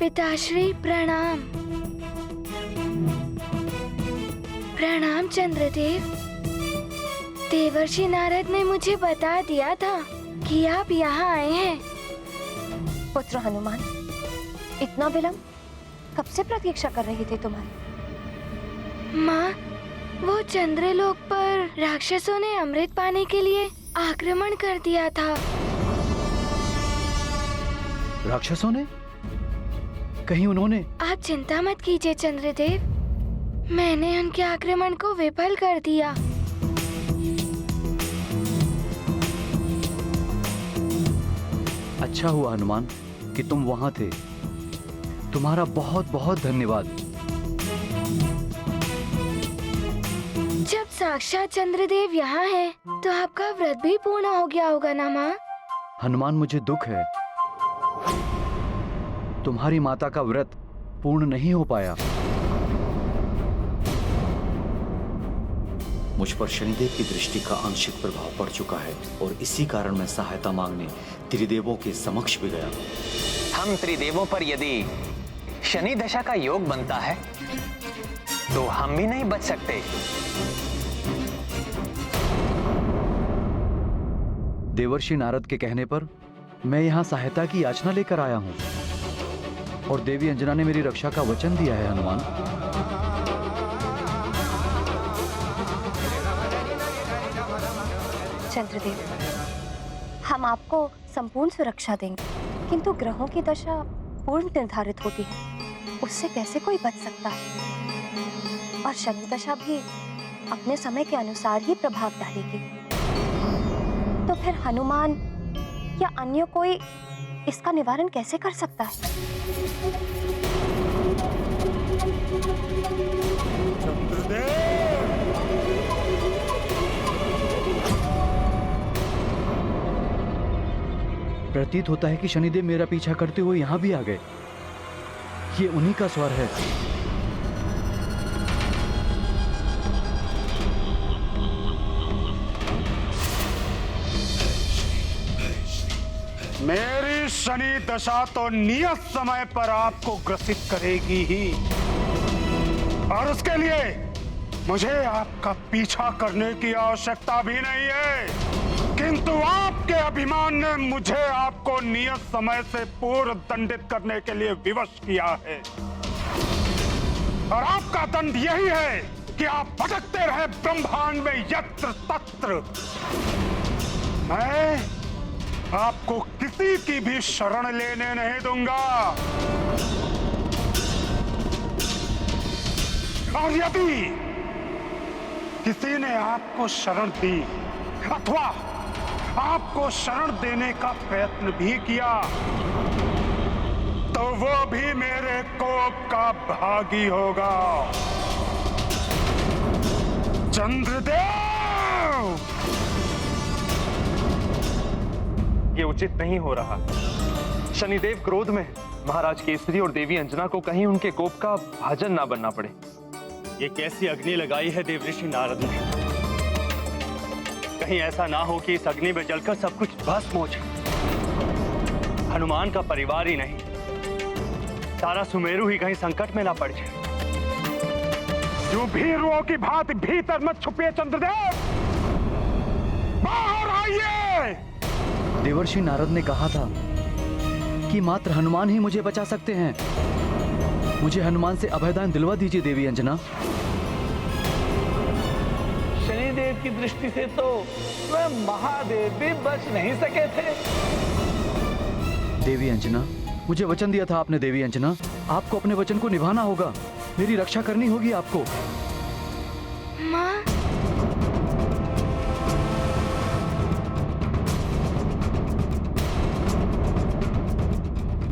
पिताश्री प्रणाम। प्रणाम चंद्रदेव। देवर्षि नारद ने मुझे बता दिया था कि आप यहाँ आए हैं। पुत्र हनुमान, इतना विलंब? कब से प्रतीक्षा कर रही थी तुम्हारी? माँ, वो चंद्रलोक पर राक्षसों ने अमृत पाने के लिए आक्रमण कर दिया था। राक्षसों ने? कहीं उन्होंने? आप चिंता मत कीजिए चंद्रदेव, मैंने उनके आक्रमण को विफल कर दिया। अच्छा हुआ हनुमान कि तुम वहां थे। तुम्हारा बहुत बहुत धन्यवाद। जब साक्षात चंद्रदेव यहाँ है तो आपका व्रत भी पूर्ण हो गया होगा ना माँ? हनुमान, मुझे दुख है, तुम्हारी माता का व्रत पूर्ण नहीं हो पाया। मुझ पर शनिदेव की दृष्टि का आंशिक प्रभाव पड़ चुका है और इसी कारण मैं सहायता मांगने त्रिदेवों के समक्ष भी गया। हम त्रिदेवों पर यदि शनि दशा का योग बनता है तो हम भी नहीं बच सकते। देवर्षि नारद के कहने पर मैं यहाँ सहायता की याचना लेकर आया हूँ और देवी अंजना ने मेरी रक्षा का वचन दिया है। हनुमान, चंद्रदेव, हम आपको संपूर्ण सुरक्षा देंगे, किंतु ग्रहों की दशा पूर्व निर्धारित होती है, उससे कैसे कोई बच सकता है? और शनि दशा भी अपने समय के अनुसार ही प्रभाव डालेगी। तो फिर हनुमान या अन्य कोई इसका निवारण कैसे कर सकता है? प्रतीत होता है कि शनिदेव मेरा पीछा करते हुए यहाँ भी आ गए। ये उन्हीं का स्वर है। मेरी शनि दशा तो नियत समय पर आपको ग्रसित करेगी ही, और उसके लिए मुझे आपका पीछा करने की आवश्यकता भी नहीं है, किंतु आपके अभिमान ने मुझे आपको नियत समय से पूर्व दंडित करने के लिए विवश किया है। और आपका दंड यही है कि आप भटकते रहे ब्रह्मांड में यत्र तत्र। मैं आपको किसी की भी शरण लेने नहीं दूंगा, और यदि किसी ने आपको शरण दी अथवा आपको शरण देने का प्रयत्न भी किया तो वो भी मेरे कोप का भागी होगा। चंद्रदेव, ये उचित नहीं हो रहा। शनिदेव क्रोध में महाराज केसरी और देवी अंजना को कहीं उनके कोप का भाजन ना बनना पड़े। ये कैसी अग्नि लगाई है देवऋषि नारद ने? कहीं ऐसा ना हो कि इस अग्नि में जलकर सब कुछ भस्म हो जाए। हनुमान का परिवार ही नहीं, सारा सुमेरु ही कहीं संकट में ना पड़ जाए। जो भीरुओं की भांति भीतर मत छुपिए चंद्रदेव, बाहर आइए। देवर्षि नारद ने कहा था कि मात्र हनुमान ही मुझे बचा सकते हैं। मुझे हनुमान से अभयदान दिलवा दीजिए देवी अंजना। शनिदेव की दृष्टि से तो वह महादेव भी बच नहीं सके थे। देवी अंजना, मुझे वचन दिया था आपने। देवी अंजना, आपको अपने वचन को निभाना होगा, मेरी रक्षा करनी होगी आपको। माँ,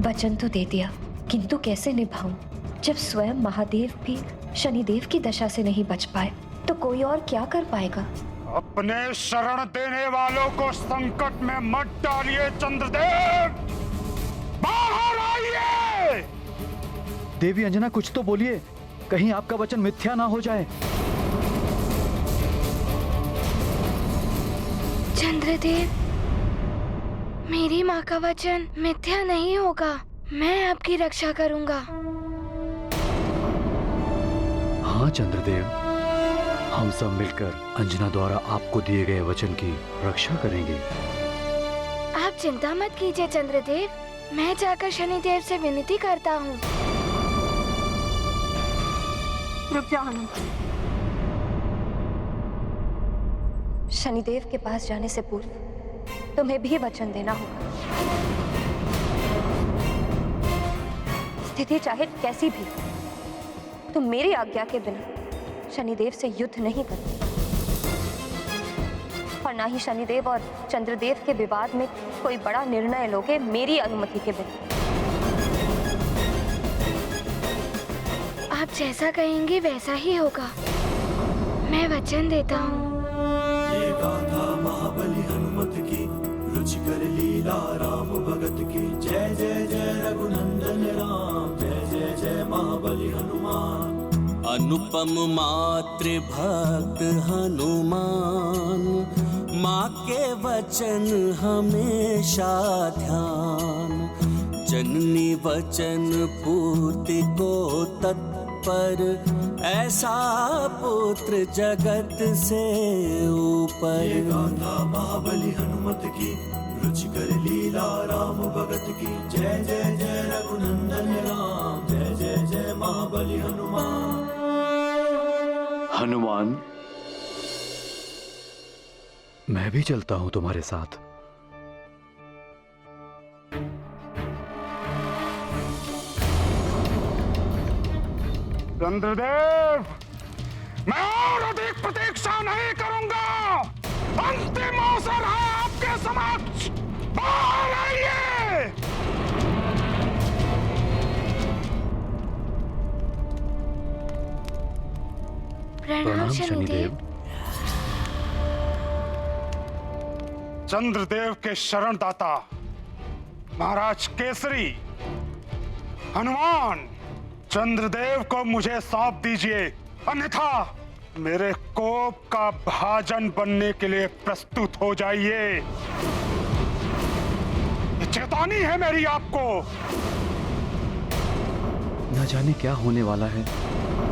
वचन तो दे दिया, किंतु कैसे निभाऊं जब स्वयं महादेव भी शनिदेव की दशा से नहीं बच पाए, तो कोई और क्या कर पाएगा? अपने शरण देने वालों को संकट में मत डालिए चंद्रदेव, बाहर आइए। देवी अंजना, कुछ तो बोलिए, कहीं आपका वचन मिथ्या ना हो जाए। चंद्रदेव, मेरी माँ का वचन मिथ्या नहीं होगा। मैं आपकी रक्षा करूंगा। हाँ चंद्रदेव, हम सब मिलकर अंजना द्वारा आपको दिए गए वचन की रक्षा करेंगे। आप चिंता मत कीजिए चंद्रदेव, मैं जाकर शनिदेव से विनती करता हूँ। रुक जाओ हनुमान। शनिदेव के पास जाने से पूर्व तुम्हें भी वचन देना होगा। स्थिति चाहे कैसी भी, तुम मेरी आज्ञा के बिना शनिदेव से युद्ध नहीं करते, और ना ही शनिदेव और चंद्रदेव के विवाद में कोई बड़ा निर्णय लोगे मेरी अनुमति के बिना। आप जैसा कहेंगे वैसा ही होगा, मैं वचन देता हूँ। ये गाथा महाबली हनुमत की, रुचिकर लीला राम भगत की। जय जय जय रघुनंदन राम, जय जय जय महाबली हनुमान। अनुपम मातृ भक्त हनुमान, माँ के वचन हमेशा ध्यान। जननी वचन पूर्ति को तत्पर, ऐसा पुत्र जगत से ऊपर। ये गाथा महाबली हनुमत की, रुचिकर लीला राम भगत की। जय जय जय रघुनंदन राम, जय जय जय महाबली हनुमान। हनुमान, मैं भी चलता हूँ तुम्हारे साथ। चंद्रदेव, मैं और अधिक प्रतीक्षा नहीं करूंगा। अंतिम अवसर है आपके समक्ष, बाहर आइए। प्रणाम शनिदेव। चंद्रदेव के शरणदाता महाराज केसरी हनुमान, चंद्रदेव को मुझे सौंप दीजिए, अन्यथा मेरे कोप का भाजन बनने के लिए प्रस्तुत हो जाइए। ये चेतावनी है मेरी आपको। न जाने क्या होने वाला है।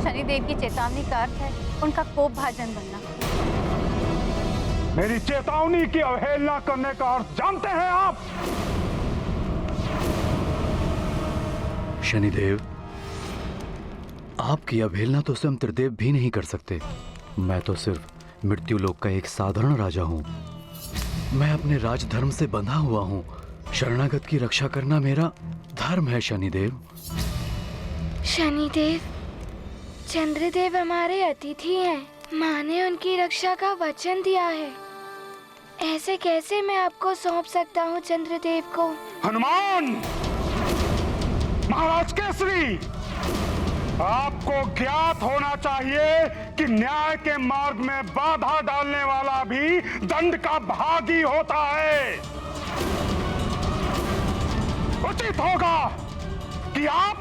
शनिदेव की चेतावनी का अर्थ है उनका कोप भाजन बनना। मेरी चेतावनी की अवहेलना करने का अर्थ जानते हैं आप? शनिदेव, आपकी अवहेलना तो स्वयं त्रिदेव भी नहीं कर सकते। मैं तो सिर्फ मृत्युलोक का एक साधारण राजा हूँ। मैं अपने राजधर्म से बंधा हुआ हूँ। शरणागत की रक्षा करना मेरा धर्म है शनिदेव। शनिदेव, चंद्रदेव हमारे अतिथि हैं। माँ ने उनकी रक्षा का वचन दिया है, ऐसे कैसे मैं आपको सौंप सकता हूँ चंद्रदेव को? हनुमान, महाराज केसरी, आपको ज्ञात होना चाहिए कि न्याय के मार्ग में बाधा डालने वाला भी दंड का भागी होता है। उचित होगा कि आप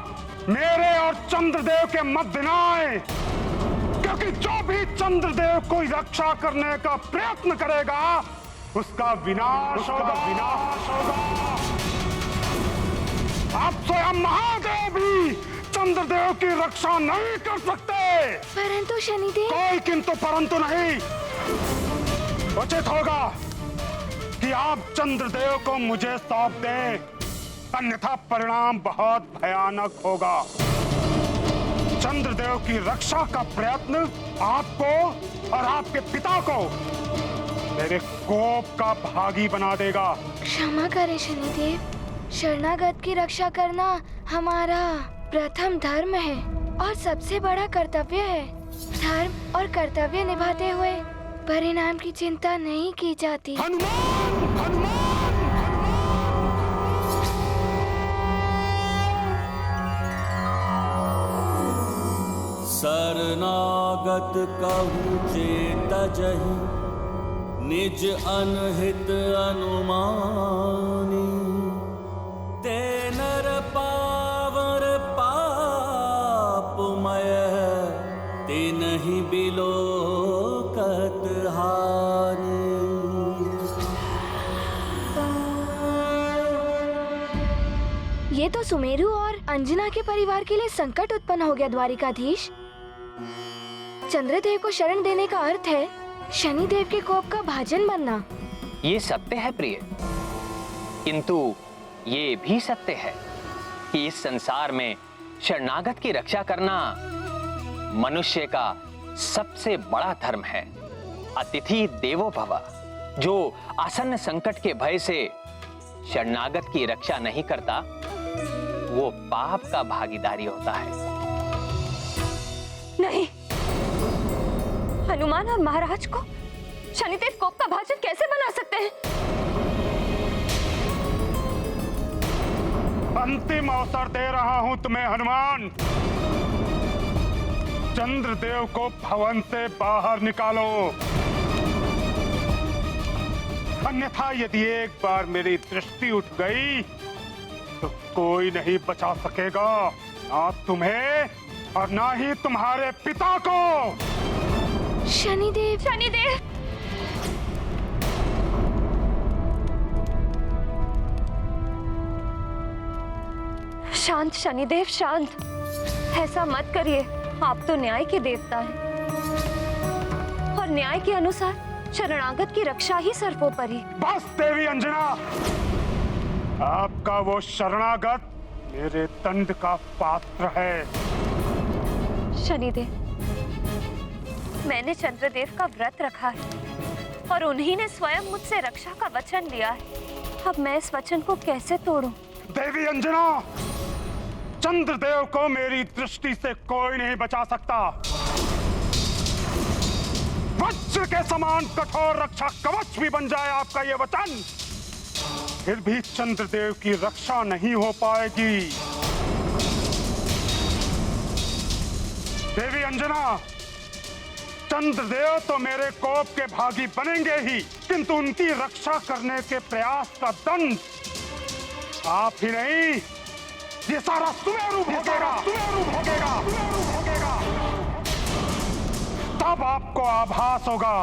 मेरे और चंद्रदेव के मध्य न आए, क्योंकि जो भी चंद्रदेव को रक्षा करने का प्रयत्न करेगा उसका विनाश होगा। आप स्वयं महादेव भी चंद्रदेव की रक्षा नहीं कर सकते। परंतु शनिदेव। कोई किंतु परंतु नहीं। उचित होगा कि आप चंद्रदेव को मुझे सौंप दें, अन्यथा परिणाम बहुत भयानक होगा। चंद्रदेव की रक्षा का प्रयत्न आपको और आपके पिता को मेरे कोप का भागी बना देगा। क्षमा करें शनिदेव, शरणागत की रक्षा करना हमारा प्रथम धर्म है और सबसे बड़ा कर्तव्य है। धर्म और कर्तव्य निभाते हुए परिणाम की चिंता नहीं की जाती। हनुमान, हनुमान। शरणागत कहूँ चेत जहि, निज अनहित अनुमानी। ते नर पावर पापमय, तिन्हि बिलोकत हानि। ये तो सुमेरु और अंजना के परिवार के लिए संकट उत्पन्न हो गया द्वारिकाधीश। चंद्रदेव को शरण देने का अर्थ है शनिदेव के कोप का भाजन बनना। ये सत्य है प्रिय, किंतु ये भी सत्य है कि इस संसार में शरणागत की रक्षा करना मनुष्य का सबसे बड़ा धर्म है। अतिथि देवो भव। जो आसन्न संकट के भय से शरणागत की रक्षा नहीं करता वो पाप का भागीदारी होता है। नहीं, हनुमान और महाराज को शनिदेव कोप का भाजन कैसे बना सकते हैं? अंतिम अवसर दे रहा हूं तुम्हें हनुमान। चंद्रदेव को भवन से बाहर निकालो, अन्यथा यदि एक बार मेरी दृष्टि उठ गई तो कोई नहीं बचा सकेगा, ना तुम्हें और ना ही तुम्हारे पिता को। शनिदेव, शनिदेव! शांत शनिदेव, शांत। ऐसा मत करिए, आप तो न्याय के देवता हैं और न्याय के अनुसार शरणागत की रक्षा ही सर्वोपरि। बस देवी अंजना, आपका वो शरणागत मेरे दंड का पात्र है। शनिदेव, मैंने चंद्रदेव का व्रत रखा है और उन्हीं ने स्वयं मुझसे रक्षा का वचन लिया है। अब मैं इस वचन को कैसे तोड़ूं? देवी अंजना, चंद्रदेव को मेरी दृष्टि से कोई नहीं बचा सकता। वज्र के समान कठोर रक्षा कवच भी बन जाए आपका ये वचन, फिर भी चंद्रदेव की रक्षा नहीं हो पाएगी। देवी अंजना, चंद्रदेव तो मेरे कोप के भागी बनेंगे ही, किंतु उनकी रक्षा करने के प्रयास का दंड आप ही नहीं, ये सारा सुमेरु भोगेगा, सुमेरु भोगेगा, सुमेरु भोगेगा। तब आपको आभास होगा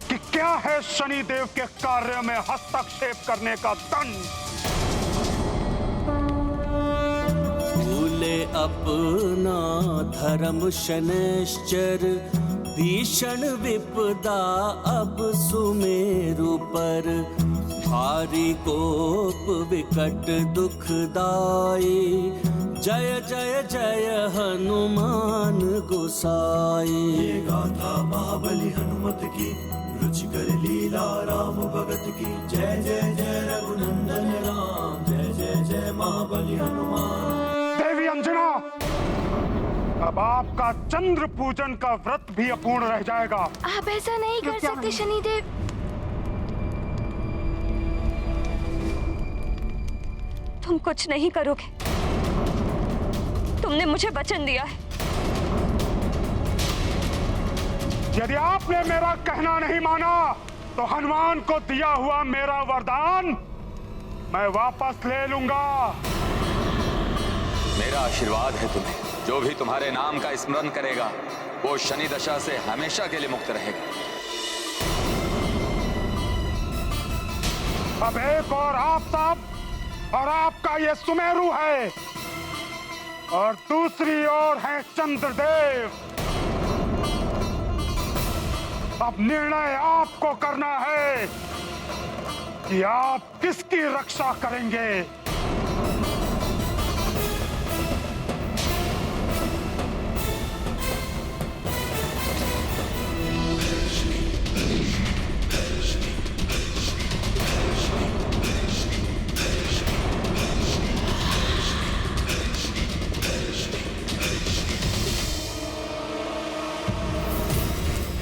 कि क्या है शनिदेव के कार्य में हस्तक्षेप करने का दंड। भूले अपना धर्म शनैश्चर, भीषण विपदा अब सुमेरु पर। भारी कोप विकट दुखदाई, जय जय जय हनुमान गोसाई। ये गाथा महाबली हनुमत की, रुचिकर लीला राम भगत की। जय जय जय रघुनंदन राम, जय जय जय महाबली हनुमान। देवी अंजना, अब आपका चंद्र पूजन का व्रत भी अपूर्ण रह जाएगा। आप ऐसा नहीं कर सकते शनिदेव। तुम कुछ नहीं करोगे, तुमने मुझे वचन दिया है। यदि आपने मेरा कहना नहीं माना तो हनुमान को दिया हुआ मेरा वरदान मैं वापस ले लूंगा। मेरा आशीर्वाद है तुम्हें, जो भी तुम्हारे नाम का स्मरण करेगा वो शनि दशा से हमेशा के लिए मुक्त रहेगा। अब एक और आफताब और आपका ये सुमेरु है, और दूसरी ओर है चंद्रदेव। अब निर्णय आपको करना है कि आप किसकी रक्षा करेंगे।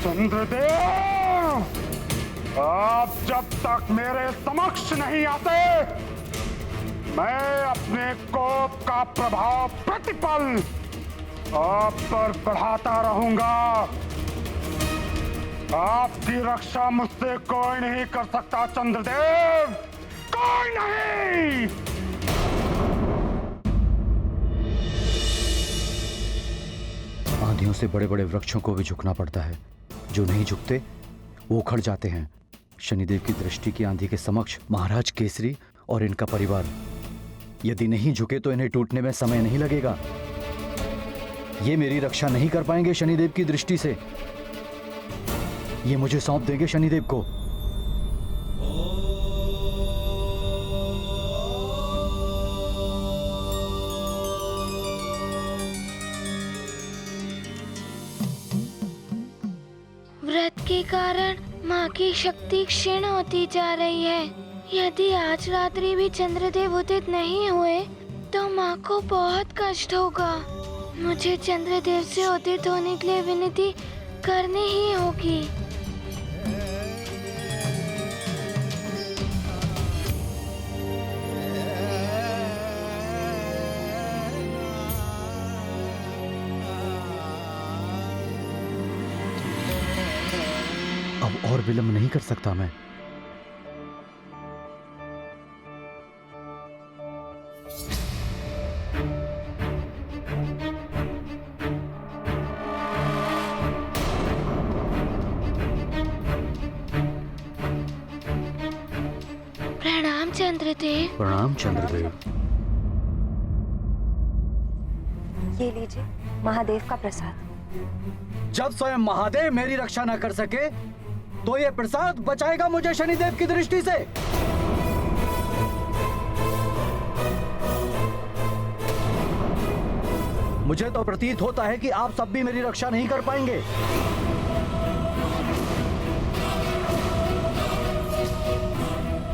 चंद्रदेव, आप जब तक मेरे समक्ष नहीं आते मैं अपने कोप का प्रभाव प्रतिपल आप पर बढ़ाता रहूंगा। आपकी रक्षा मुझसे कोई नहीं कर सकता चंद्रदेव, कोई नहीं। आंधियों से बड़े बड़े वृक्षों को भी झुकना पड़ता है, जो नहीं झुकते वो उखड़ जाते हैं। शनिदेव की दृष्टि की आंधी के समक्ष महाराज केसरी और इनका परिवार यदि नहीं झुके तो इन्हें टूटने में समय नहीं लगेगा। ये मेरी रक्षा नहीं कर पाएंगे शनिदेव की दृष्टि से। ये मुझे सौंप देंगे शनिदेव को। व्रत के कारण माँ की शक्ति क्षीण होती जा रही है। यदि आज रात्रि भी चंद्रदेव उदित नहीं हुए तो माँ को बहुत कष्ट होगा। मुझे चंद्रदेव से उदित होने के लिए विनती करनी ही होगी। अब और विलंब नहीं कर सकता मैं। प्रणाम चंद्रदेव। प्रणाम चंद्रदेव। ये लीजिए महादेव का प्रसाद। जब स्वयं महादेव मेरी रक्षा न कर सके तो ये प्रसाद बचाएगा मुझे शनिदेव की दृष्टि से। मुझे तो प्रतीत होता है कि आप सब भी मेरी रक्षा नहीं कर पाएंगे।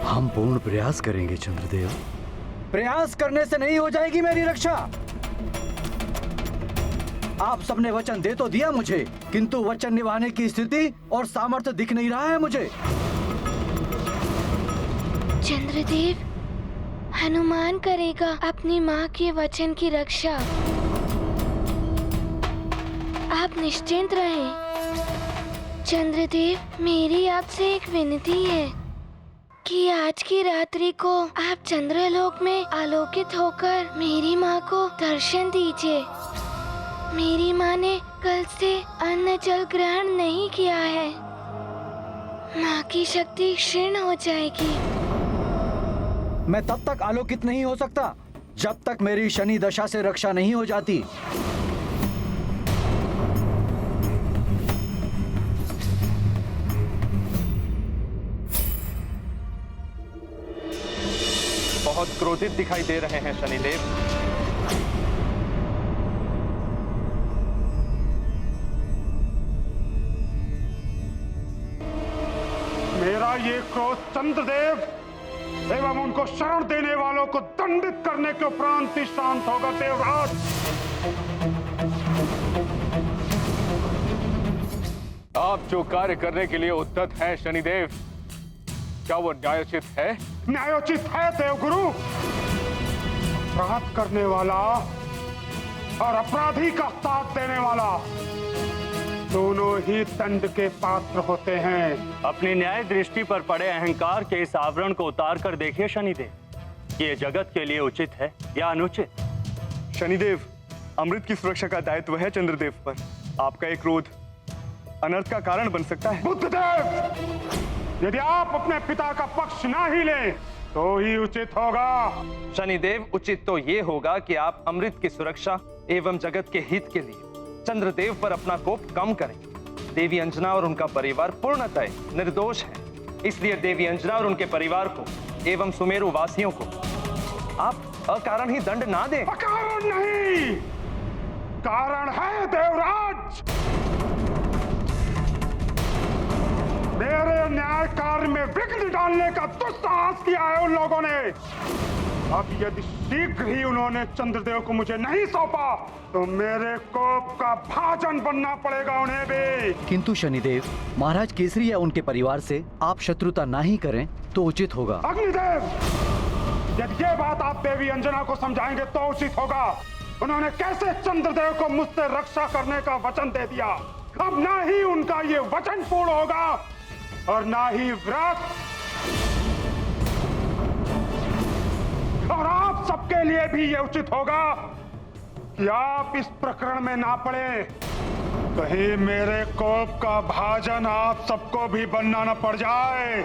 हम पूर्ण प्रयास करेंगे चंद्रदेव। प्रयास करने से नहीं हो जाएगी मेरी रक्षा। आप सबने वचन दे तो दिया मुझे, किंतु वचन निभाने की स्थिति और सामर्थ्य दिख नहीं रहा है मुझे। चंद्रदेव, हनुमान करेगा अपनी माँ के वचन की रक्षा। आप निश्चिंत रहें। चंद्रदेव, मेरी आपसे एक विनती है कि आज की रात्रि को आप चंद्रलोक में आलोकित होकर मेरी माँ को दर्शन दीजिए। मेरी माँ ने कल से अन्न जल ग्रहण नहीं किया है। माँ की शक्ति क्षीण हो जाएगी। मैं तब तक आलोकित नहीं हो सकता जब तक मेरी शनि दशा से रक्षा नहीं हो जाती। बहुत क्रोधित दिखाई दे रहे हैं शनिदेव। मेरा ये क्रोध चंद्रदेव एवं उनको शरण देने वालों को दंडित करने के उपरांत ही शांत होगा देवराज। आप जो कार्य करने के लिए उद्यत हैं शनिदेव, क्या वो न्यायोचित है? न्यायोचित है देवगुरु। अपराध करने वाला और अपराधी का साथ देने वाला दोनों ही दंड के पात्र होते हैं। अपनी न्याय दृष्टि पर पड़े अहंकार के इस आवरण को उतार कर देखिए शनिदेव, ये जगत के लिए उचित है या अनुचित? शनिदेव, अमृत की सुरक्षा का दायित्व है चंद्रदेव पर। आपका एक क्रोध अनर्थ का कारण बन सकता है। बुद्धदेव, यदि आप अपने पिता का पक्ष ना ही लें तो ही उचित होगा। शनिदेव, उचित तो ये होगा कि आप अमृत की सुरक्षा एवं जगत के हित के लिए चंद्रदेव पर अपना कोप कम करें। देवी अंजना और उनका परिवार पूर्णतः निर्दोष है, इसलिए देवी अंजना और उनके परिवार को एवं सुमेरु वासियों को आप अकारण ही दंड ना दें। अकारण नहीं, कारण है देवराज। मेरे न्याय कार्य में विघ्न डालने का दुस्साहस किया है उन लोगों ने। अब यदि शीघ्र ही उन्होंने चंद्रदेव को मुझे नहीं सौंपा तो मेरे कोप का भाजन बनना पड़ेगा उन्हें भी। किंतु शनिदेव, महाराज केसरी या उनके परिवार से आप शत्रुता ना ही करें तो उचित होगा। अग्निदेव, यदि ये बात आप देवी अंजना को समझाएंगे तो उचित होगा। उन्होंने कैसे चंद्रदेव को मुझसे रक्षा करने का वचन दे दिया। अब ना ही उनका ये वचन पूर्ण होगा और ना ही व्रत। और आप सबके लिए भी ये उचित होगा कि आप इस प्रकरण में ना पड़े, कहीं मेरे कोप का भाजन आप सबको भी बनना न पड़ जाए।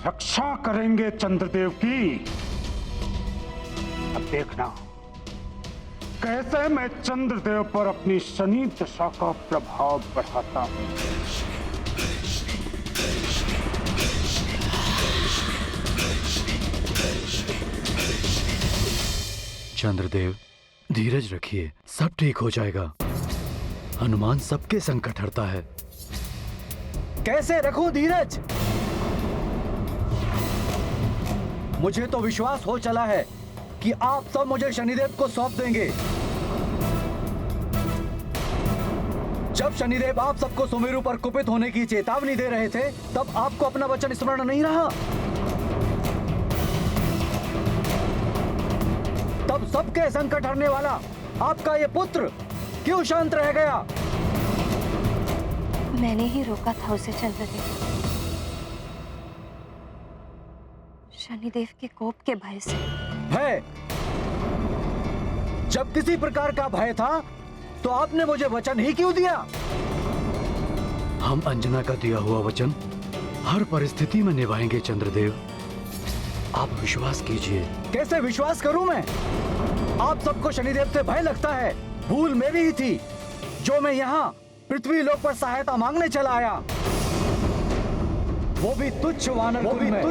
रक्षा करेंगे चंद्रदेव की। अब देखना कैसे मैं चंद्रदेव पर अपनी शनि दशा का प्रभाव बढ़ाता हूं। चंद्रदेव धीरज रखिए, सब ठीक हो जाएगा। हनुमान सबके संकट हरता है। कैसे रखूं धीरज? मुझे तो विश्वास हो चला है कि आप सब मुझे शनिदेव को सौंप देंगे। जब शनिदेव आप सबको सुमेरु पर कुपित होने की चेतावनी दे रहे थे, तब आपको अपना वचन स्मरण नहीं रहा। तब सबके संकट हरने वाला आपका ये पुत्र क्यों शांत रह गया? मैंने ही रोका था उसे चंद्रदेव, शनिदेव के कोप के भय से। भय? जब किसी प्रकार का भय था तो आपने मुझे वचन ही क्यों दिया? हम अंजना का दिया हुआ वचन हर परिस्थिति में निभाएंगे चंद्रदेव, आप विश्वास कीजिए। कैसे विश्वास करूं मैं? आप सबको शनिदेव से भय लगता है। भूल मेरी ही थी जो मैं यहाँ पृथ्वी लोक पर सहायता मांगने चला आया, वो भी तुच्छ वानर कुल में।